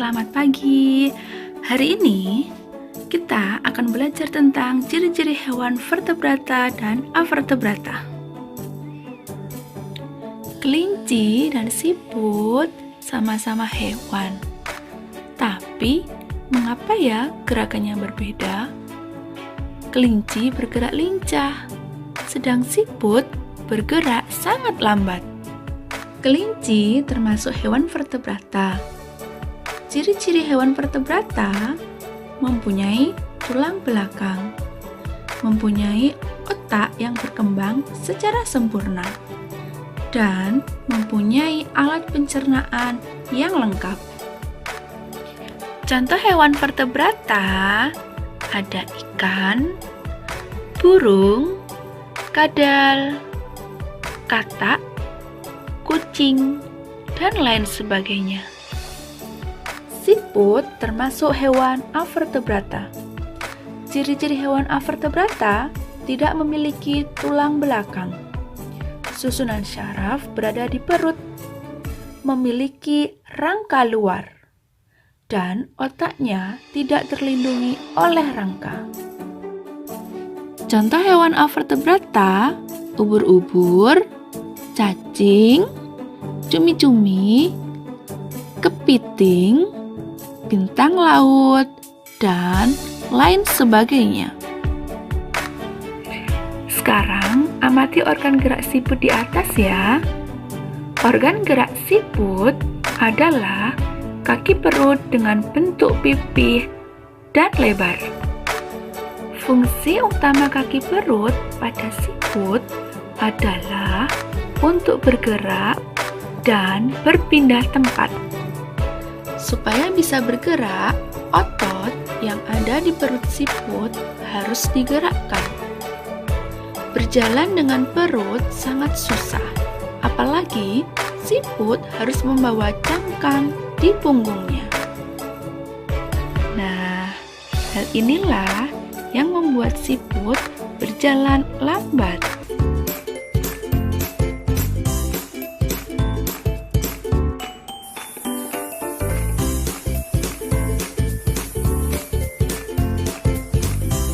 selamat pagi. Hari ini kita akan belajar tentang ciri-ciri hewan vertebrata dan avertebrata. Kelinci dan siput sama-sama hewan. Tapi, mengapa ya gerakannya berbeda? Kelinci bergerak lincah, sedang siput bergerak sangat lambat. Kelinci termasuk hewan vertebrata. Ciri-ciri hewan vertebrata mempunyai tulang belakang, mempunyai otak yang berkembang secara sempurna, dan mempunyai alat pencernaan yang lengkap. Contoh hewan vertebrata ada ikan, burung, kadal, katak, kucing, dan lain sebagainya. Siput termasuk hewan avertebrata. Ciri-ciri hewan avertebrata tidak memiliki tulang belakang. Susunan syaraf berada di perut, memiliki rangka luar, dan otaknya tidak terlindungi oleh rangka. Contoh hewan avertebrata, ubur-ubur, cacing, cumi-cumi, kepiting, bintang laut, dan lain sebagainya. Sekarang amati organ gerak siput di atas ya. Organ gerak siput adalah kaki perut dengan bentuk pipih dan lebar. Fungsi utama kaki perut pada siput adalah untuk bergerak dan berpindah tempat. Supaya bisa bergerak, otot yang ada di perut siput harus digerakkan. Berjalan dengan perut sangat susah, apalagi siput harus membawa cangkang di punggungnya. Nah, hal inilah yang membuat siput berjalan lambat.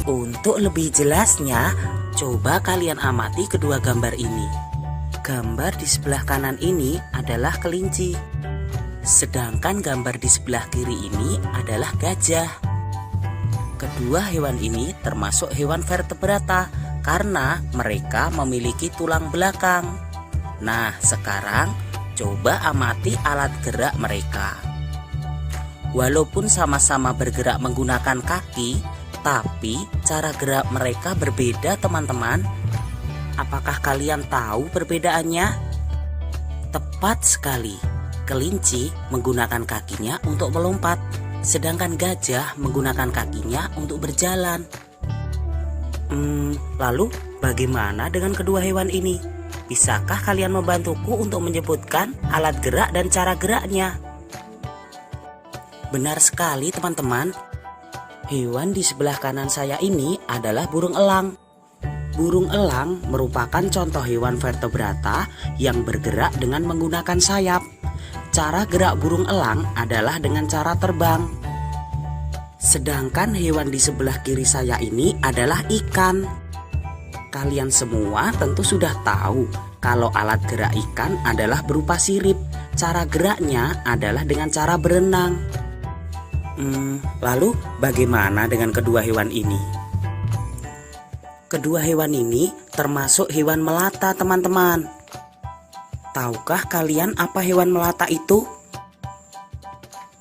Untuk lebih jelasnya, coba kalian amati kedua gambar ini. Gambar di sebelah kanan ini adalah kelinci, sedangkan gambar di sebelah kiri ini adalah gajah. Kedua hewan ini termasuk hewan vertebrata karena mereka memiliki tulang belakang. Nah, sekarang coba amati alat gerak mereka. Walaupun sama-sama bergerak menggunakan kaki, tapi cara gerak mereka berbeda, teman-teman. Apakah kalian tahu perbedaannya? Tepat sekali. Kelinci menggunakan kakinya untuk melompat, sedangkan gajah menggunakan kakinya untuk berjalan. Lalu bagaimana dengan kedua hewan ini? Bisakah kalian membantuku untuk menyebutkan alat gerak dan cara geraknya? Benar sekali, teman-teman. Hewan di sebelah kanan saya ini adalah burung elang. Burung elang merupakan contoh hewan vertebrata yang bergerak dengan menggunakan sayap. Cara gerak burung elang adalah dengan cara terbang. Sedangkan hewan di sebelah kiri saya ini adalah ikan. Kalian semua tentu sudah tahu kalau alat gerak ikan adalah berupa sirip. Cara geraknya adalah dengan cara berenang. Lalu bagaimana dengan kedua hewan ini? Kedua hewan ini termasuk hewan melata, teman-teman. Tahukah kalian apa hewan melata itu?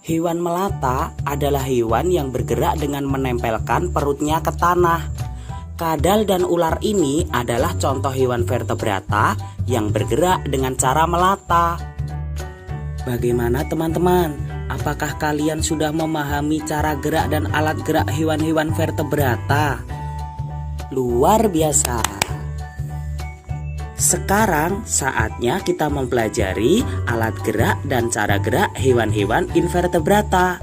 Hewan melata adalah hewan yang bergerak dengan menempelkan perutnya ke tanah. Kadal dan ular ini adalah contoh hewan vertebrata yang bergerak dengan cara melata. Bagaimana, teman-teman? Apakah kalian sudah memahami cara gerak dan alat gerak hewan-hewan vertebrata? Luar biasa. Sekarang saatnya kita mempelajari alat gerak dan cara gerak hewan-hewan invertebrata.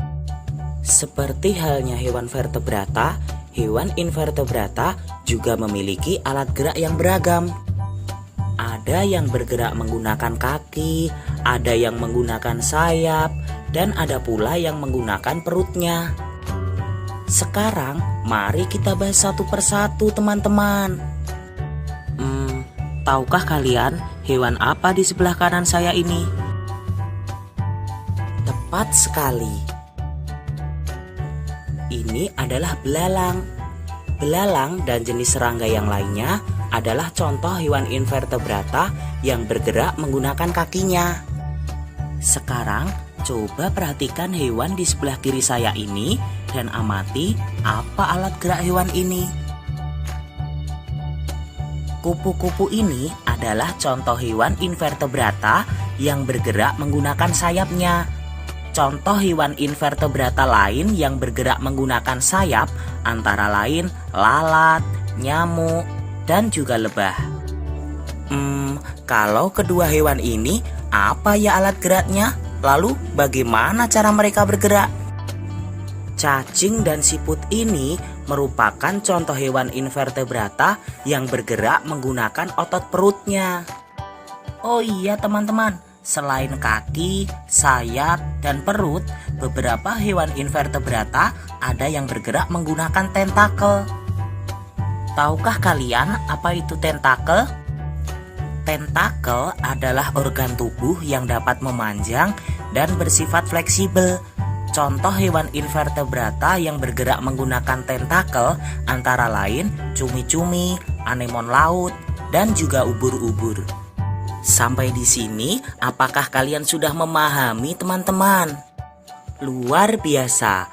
Seperti halnya hewan vertebrata, hewan invertebrata juga memiliki alat gerak yang beragam. Ada yang bergerak menggunakan kaki, ada yang menggunakan sayap, dan ada pula yang menggunakan perutnya. Sekarang mari kita bahas satu persatu teman-teman. Tahukah kalian hewan apa di sebelah kanan saya ini? Tepat sekali. Ini adalah belalang. Belalang dan jenis serangga yang lainnya adalah contoh hewan invertebrata yang bergerak menggunakan kakinya. Sekarang coba perhatikan hewan di sebelah kiri saya ini dan amati apa alat gerak hewan ini. Kupu-kupu ini adalah contoh hewan invertebrata yang bergerak menggunakan sayapnya. Contoh hewan invertebrata lain yang bergerak menggunakan sayap antara lain lalat, nyamuk, dan juga lebah. Kalau kedua hewan ini, apa ya alat geraknya? Lalu bagaimana cara mereka bergerak? Cacing dan siput ini merupakan contoh hewan invertebrata yang bergerak menggunakan otot perutnya. Oh iya teman-teman, selain kaki, sayap, dan perut, beberapa hewan invertebrata ada yang bergerak menggunakan tentakel. Tahukah kalian apa itu tentakel? Tentakel adalah organ tubuh yang dapat memanjang dan bersifat fleksibel. Contoh hewan invertebrata yang bergerak menggunakan tentakel antara lain cumi-cumi, anemon laut, dan juga ubur-ubur. Sampai di sini, apakah kalian sudah memahami teman-teman? Luar biasa,